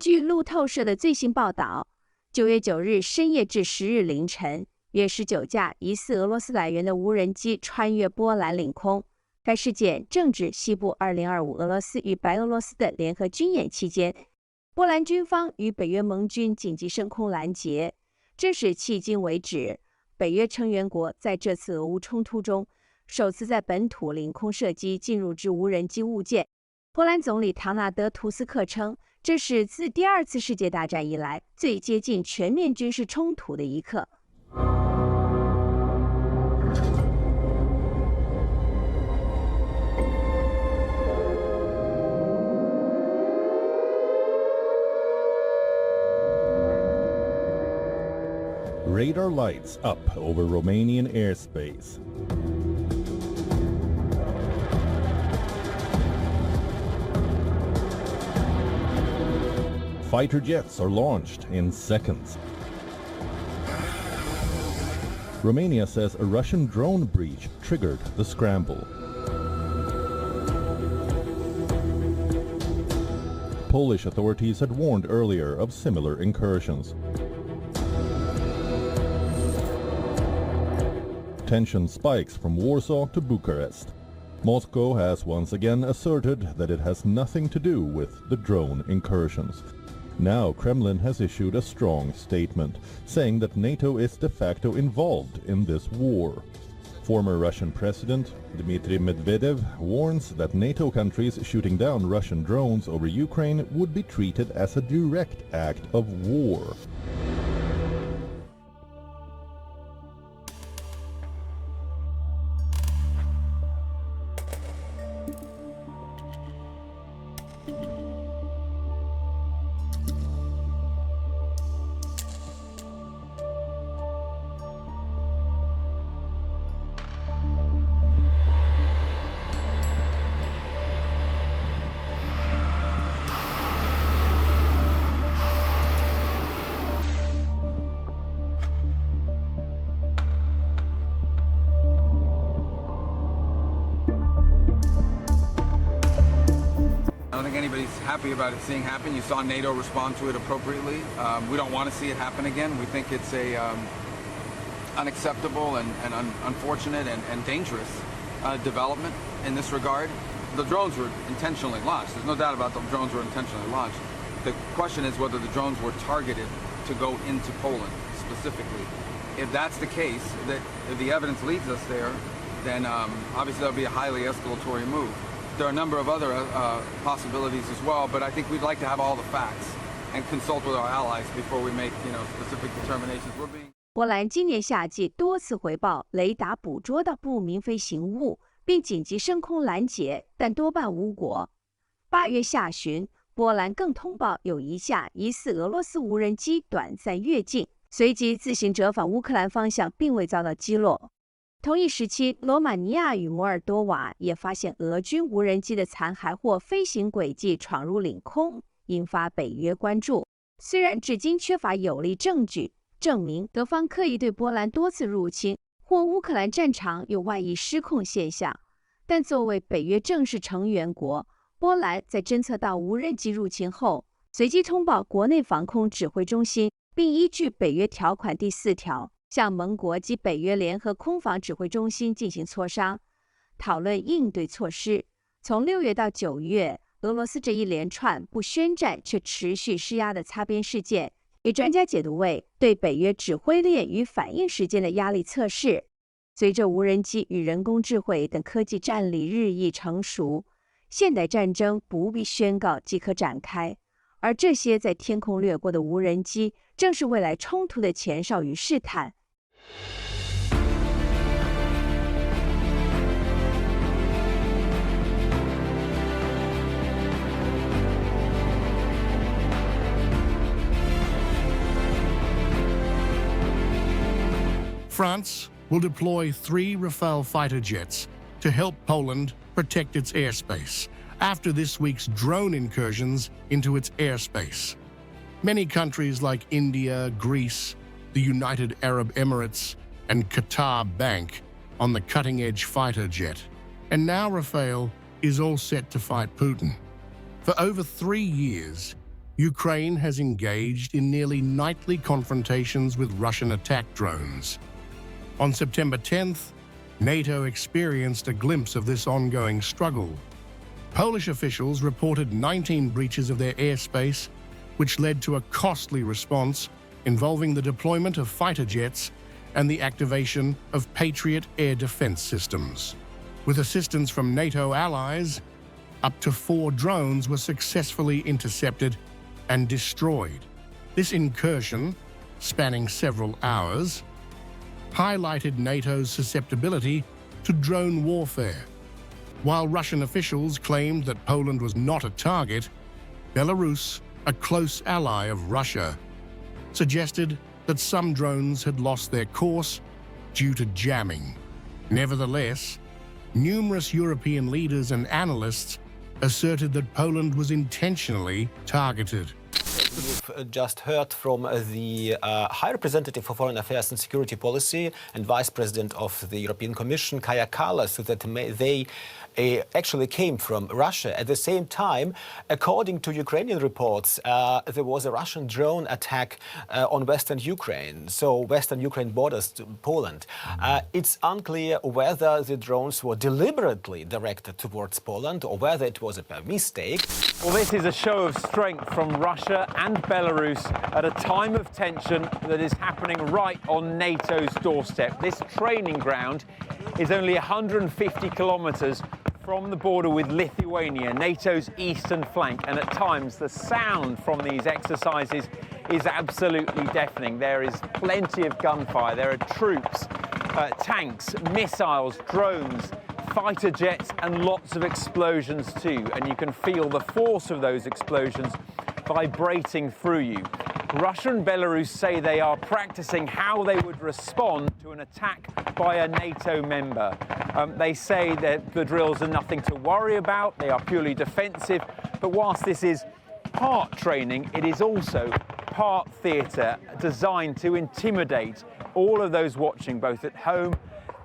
根据路透社的最新报道，9月9日深夜至10日凌晨，约19架疑似俄罗斯来源的无人机穿越波兰领空。该事件正值西部2025俄罗斯与白俄罗斯的联合军演期间，波兰军方与北约盟军紧急升空拦截，这使迄今为止北约成员国在这次俄乌冲突中首次在本土领空射击进入之无人机物件。波兰总理唐纳德·图斯克称，这是自第二次世界大战以来最接近全面军事冲突的一刻。Radar lights up over Romanian airspace. Fighter jets are launched in seconds. Romania says a Russian drone breach triggered the scramble. Polish authorities had warned earlier of similar incursions. Tension spikes from Warsaw to Bucharest. Moscow has once again asserted that it has nothing to do with the drone incursions. Now Kremlin has issued a strong statement, saying that NATO is de facto involved in this war. Former Russian President Dmitry Medvedev warns that NATO countries shooting down Russian drones over Ukraine would be treated as a direct act of war. I don't think anybody's happy about it seeing happen. You saw NATO respond to it appropriately. We don't want to see it happen again. We think it's a unacceptable and unfortunate and dangerous development in this regard. The drones were intentionally launched. There's no doubt about the drones were intentionally launched. The question is whether the drones were targeted to go into Poland specifically. If that's the case, that if the evidence leads us there, then obviously that would be a highly escalatory move. There are a number of other possibilities as well, but I think we'd like to have all the facts and consult with our allies before we make, specific determinations. 波兰今年夏季多次回报雷达捕捉到不明飞行物，并紧急升空拦截，但多半无果。8月下旬，波兰更通报有一架疑似俄罗斯无人机短暂越境，随即自行折返乌克兰方向，并未遭到击落。同一时期，罗马尼亚与摩尔多瓦也发现俄军无人机的残骸或飞行轨迹闯入领空，引发北约关注。虽然至今缺乏有力证据证明德方刻意对波兰多次入侵或乌克兰战场有外溢失控现象，但作为北约正式成员国，波兰在侦测到无人机入侵后，随即通报国内防空指挥中心，并依据北约条款第4条。向盟国及北约联合空防指挥中心进行磋商，讨论应对措施。从6月到9月，俄罗斯这一连串不宣战却持续施压的擦边事件，与专家解读为对北约指挥链与反应时间的压力测试。随着无人机与人工智慧等科技战力日益成熟，现代战争不必宣告即可展开，而这些在天空掠过的无人机，正是未来冲突的前哨与试探。France will deploy 3 Rafale fighter jets to help Poland protect its airspace after this week's drone incursions into its airspace. Many countries like India, Greece, the United Arab Emirates, and Qatar bank on the cutting-edge fighter jet. And now Rafale is all set to fight Putin. For over 3 years, Ukraine has engaged in nearly nightly confrontations with Russian attack drones. On September 10th, NATO experienced a glimpse of this ongoing struggle. Polish officials reported 19 breaches of their airspace, which led to a costly response involving the deployment of fighter jets and the activation of Patriot air defense systems. With assistance from NATO allies, up to 4 drones were successfully intercepted and destroyed. This incursion, spanning several hours, highlighted NATO's susceptibility to drone warfare. While Russian officials claimed that Poland was not a target, Belarus, a close ally of Russia, suggested that some drones had lost their course due to jamming. Nevertheless, numerous European leaders and analysts asserted that Poland was intentionally targeted. We've just heard from the High Representative for Foreign Affairs and Security Policy and Vice President of the European Commission, Kaja Kallas, that they actually came from Russia. At the same time, according to Ukrainian reports, there was a Russian drone attack on Western Ukraine, so Western Ukraine borders to Poland. It's unclear whether the drones were deliberately directed towards Poland or whether it was a mistake. Well, this is a show of strength from Russia and Belarus at a time of tension that is happening right on NATO's doorstep. This training ground is only 150 kilometers from the border with Lithuania, NATO's eastern flank, and at times the sound from these exercises is absolutely deafening. There is plenty of gunfire. There are troops, tanks, missiles, drones, fighter jets, and lots of explosions too, and you can feel the force of those explosions vibrating through you. Russia and Belarus say they are practicing how they would respond to an attack by a NATO member. They say that the drills are nothing to worry about, they are purely defensive, but whilst this is part training, it is also part theatre designed to intimidate all of those watching, both at home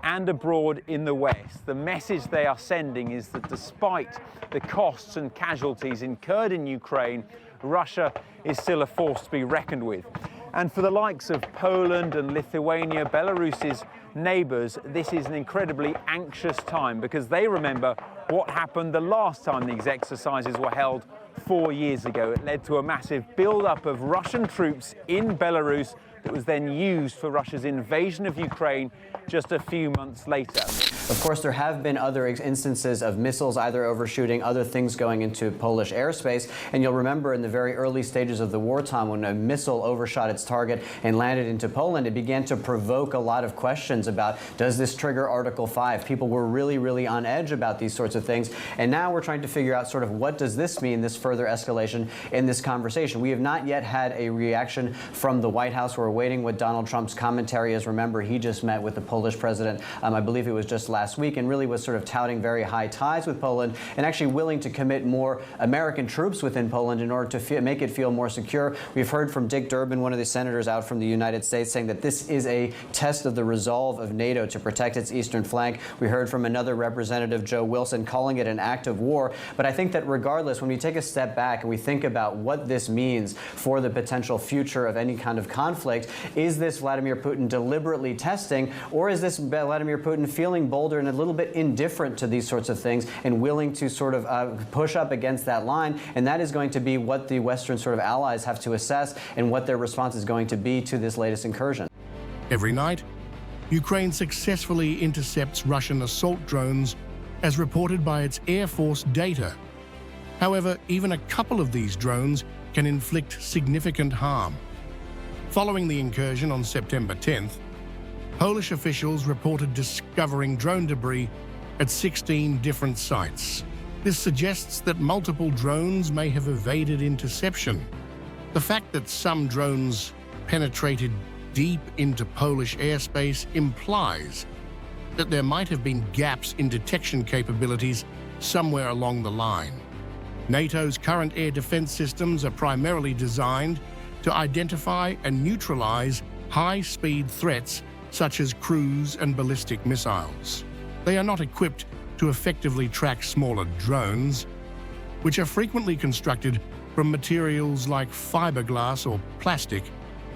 and abroad in the West. The message they are sending is that despite the costs and casualties incurred in Ukraine, Russia is still a force to be reckoned with. And for the likes of Poland and Lithuania, Belarus's neighbours, this is an incredibly anxious time because they remember what happened the last time these exercises were held 4 years ago. It led to a massive build-up of Russian troops in Belarus that was then used for Russia's invasion of Ukraine just a few months later. Of course, there have been other instances of missiles either overshooting, other things going into Polish airspace. And you'll remember in the very early stages of the wartime when a missile overshot its target and landed into Poland, it began to provoke a lot of questions about, does this trigger Article 5? People were really on edge about these sorts of things. And now we're trying to figure out sort of what does this mean, this further escalation in this conversation. We have not yet had a reaction from the White House. We're waiting what Donald Trump's commentary is. Remember, he just met with the Polish president, I believe it was just last week, and really was sort of touting very high ties with Poland and actually willing to commit more American troops within Poland in order to make it feel more secure. We've heard from Dick Durbin, one of the senators out from the United States, saying that this is a test of the resolve of NATO to protect its eastern flank. We heard from another representative, Joe Wilson, calling it an act of war. But I think that regardless, when we take a step back and we think about what this means for the potential future of any kind of conflict, is this Vladimir Putin deliberately testing, or is this Vladimir Putin feeling bolder and a little bit indifferent to these sorts of things and willing to sort of push up against that line? And that is going to be what the Western sort of allies have to assess and what their response is going to be to this latest incursion. Every night, Ukraine successfully intercepts Russian assault drones as reported by its Air Force data. However, even a couple of these drones can inflict significant harm. Following the incursion on September 10th, Polish officials reported discovering drone debris at 16 different sites. This suggests that multiple drones may have evaded interception. The fact that some drones penetrated deep into Polish airspace implies that there might have been gaps in detection capabilities somewhere along the line. NATO's current air defense systems are primarily designed to identify and neutralize high-speed threats such as cruise and ballistic missiles. They are not equipped to effectively track smaller drones, which are frequently constructed from materials like fiberglass or plastic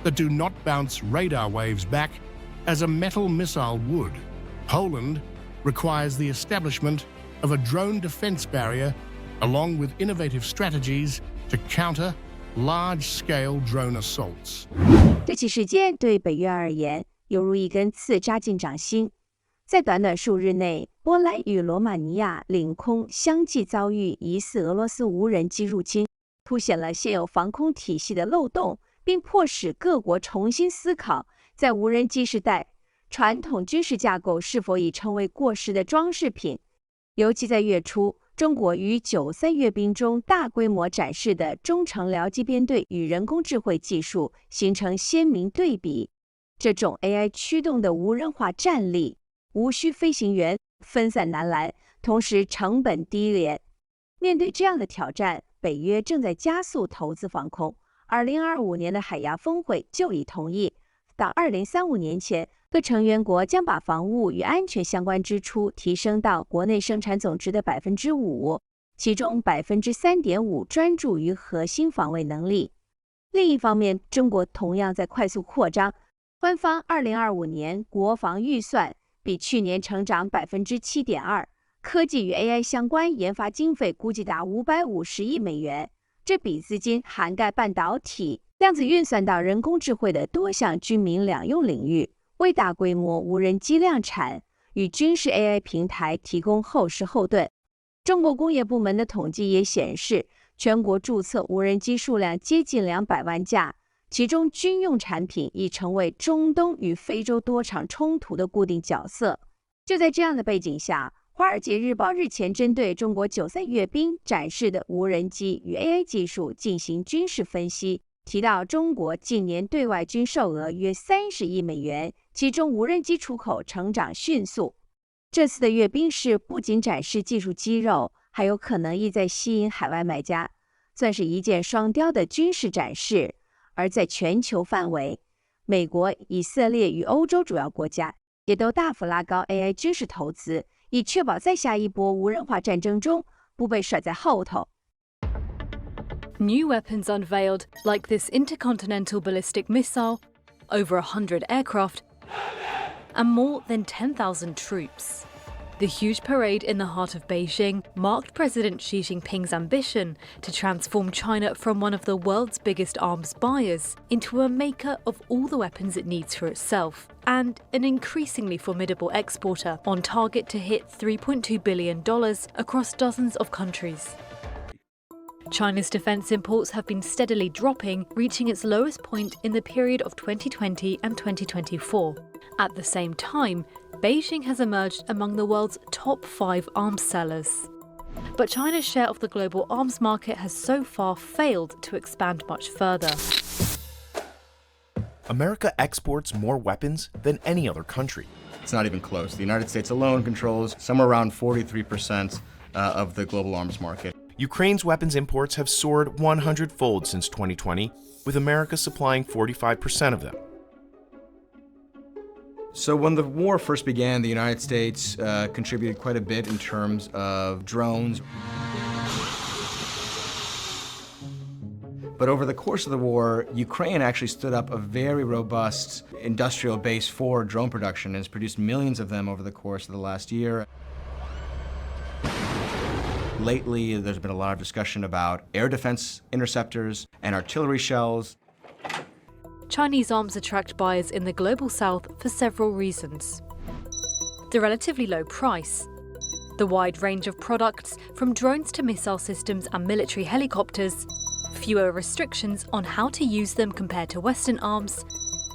that do not bounce radar waves back as a metal missile would. Poland requires the establishment of a drone defense barrier along with innovative strategies to counter large-scale drone assaults. 这起事件对北约而言，犹如一根刺扎进掌心。在短短数日内，波兰与罗马尼亚领空相继遭遇疑似俄罗斯无人机入侵，凸显了现有防空体系的漏洞，并迫使各国重新思考，在无人机时代，传统军事架构是否已成为过时的装饰品。尤其在月初，中国于93阅兵中大规模展示的中程僚机编队与人工智慧技术形成鲜明对比。这种 AI 驱动的无人化战力，无需飞行员，分散难拦，同时成本低廉。面对这样的挑战，北约正在加速投资防空。2025年的海牙峰会就已同意，到2035年前，各成员国将把防务与安全相关支出提升到国内生产总值的 5%， 其中 3.5% 专注于核心防卫能力。另一方面，中国同样在快速扩张，官方2025年国防预算比去年成长 7.2%， 科技与 AI 相关研发经费估计达550亿美元，这笔资金涵盖半导体、量子运算到人工智慧的多项军民两用领域，为大规模无人机量产与军事 AI 平台提供后实后盾。中国工业部门的统计也显示，全国注册无人机数量接近200万架，其中军用产品已成为中东与非洲多场冲突的固定角色。就在这样的背景下，《华尔街日报》日前针对中国93阅兵展示的无人机与 AI 技术进行军事分析，提到中国近年对外军售额约30亿美元，其中无人机出口成长迅速。这次的阅兵式不仅展示技术肌肉，还有可能意在吸引海外买家，算是一箭双雕的军事展示。而在全球范围，美国、以色列与欧洲主要国家也都大幅拉高 AI 军事投资，以确保在下一波无人化战争中不被甩在后头。New weapons unveiled, like this intercontinental ballistic missile, over 100 aircraft, and more than 10,000 troops. The huge parade in the heart of Beijing marked President Xi Jinping's ambition to transform China from one of the world's biggest arms buyers into a maker of all the weapons it needs for itself, and an increasingly formidable exporter on target to hit $3.2 billion across dozens of countries. China's defense imports have been steadily dropping, reaching its lowest point in the period of 2020 and 2024. At the same time, Beijing has emerged among the world's top 5 arms sellers. But China's share of the global arms market has so far failed to expand much further. America exports more weapons than any other country. It's not even close. The United States alone controls somewhere around 43% of the global arms market. Ukraine's weapons imports have soared 100-fold since 2020, with America supplying 45% of them. So when the war first began, the United States contributed quite a bit in terms of drones. But over the course of the war, Ukraine actually stood up a very robust industrial base for drone production and has produced millions of them over the course of the last year. Lately, there's been a lot of discussion about air defense interceptors and artillery shells. Chinese arms attract buyers in the global south for several reasons. The relatively low price, the wide range of products from drones to missile systems and military helicopters, fewer restrictions on how to use them compared to Western arms,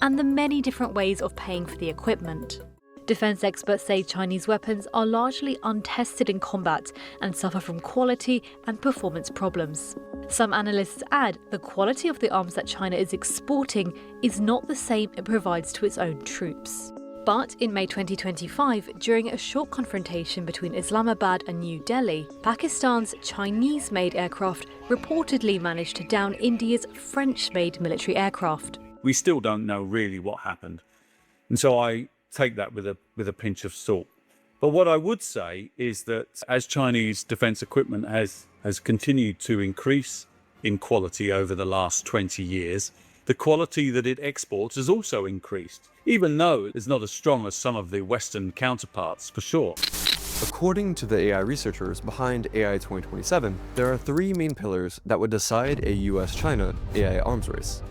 and the many different ways of paying for the equipment. Defense experts say Chinese weapons are largely untested in combat and suffer from quality and performance problems. Some analysts add the quality of the arms that China is exporting is not the same it provides to its own troops. But in May 2025, during a short confrontation between Islamabad and New Delhi, Pakistan's Chinese-made aircraft reportedly managed to down India's French-made military aircraft. We still don't know really what happened. And so I take that with a pinch of salt. But what I would say is that as Chinese defense equipment has continued to increase in quality over the last 20 years, the quality that it exports has also increased, even though it's not as strong as some of the Western counterparts, for sure. According to the AI researchers behind AI 2027, there are three main pillars that would decide a US-China AI arms race.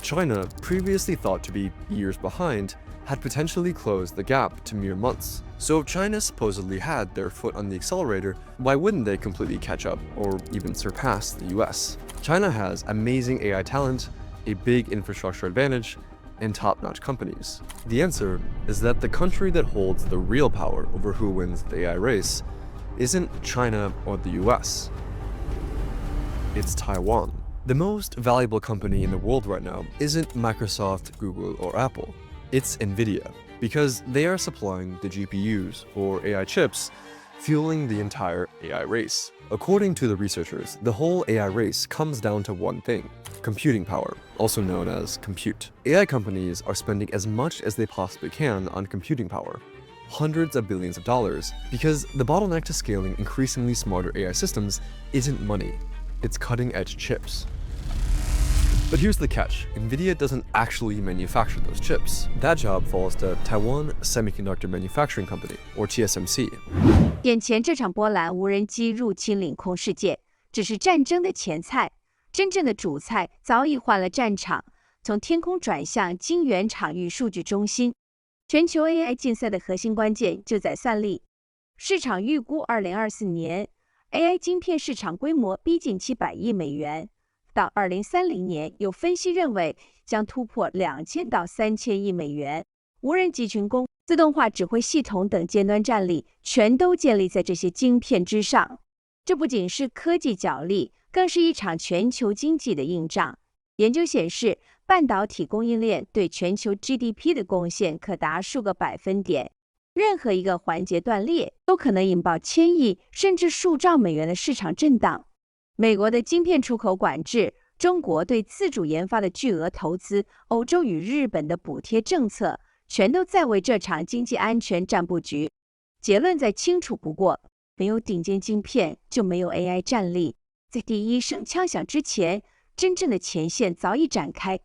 China, previously thought to be years behind, had potentially closed the gap to mere months. So if China supposedly had their foot on the accelerator, why wouldn't they completely catch up or even surpass the US? China has amazing AI talent, a big infrastructure advantage, and top-notch companies. The answer is that the country that holds the real power over who wins the AI race isn't China or the US. It's Taiwan. The most valuable company in the world right now isn't Microsoft, Google, or Apple. It's NVIDIA, because they are supplying the GPUs, or AI chips, fueling the entire AI race. According to the researchers, the whole AI race comes down to one thing: computing power, also known as compute. AI companies are spending as much as they possibly can on computing power, hundreds of billions of dollars, because the bottleneck to scaling increasingly smarter AI systems isn't money, it's cutting-edge chips. But here's the catch: NVIDIA doesn't actually manufacture those chips. That job falls to Taiwan Semiconductor Manufacturing Company, or TSMC. 眼前这场波兰无人机入侵领空事件，只是战争的前菜，真正的主菜早已换了战场，从天空转向晶圆厂与数据中心。全球 AI 竞赛的核心关键就在算力。市场预估2024年 AI 晶片市场规模逼近700亿美元。到2030年，有分析认为将突破2000到3000亿美元。无人机群攻、自动化指挥系统等尖端战力，全都建立在这些晶片之上。这不仅是科技角力，更是一场全球经济的硬仗。研究显示，半导体供应链对全球 GDP 的贡献可达数个百分点。任何一个环节断裂，都可能引爆千亿甚至数兆美元的市场震荡。美国的晶片出口管制，中国对自主研发的巨额投资，欧洲与日本的补贴政策，全都在为这场经济安全战布局。结论再清楚不过，没有顶尖晶片，就没有 AI 战力。在第一声枪响之前，真正的前线早已展开。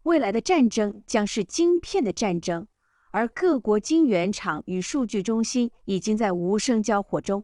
未来的战争将是晶片的战争，而各国晶圆厂与数据中心已经在无声交火中。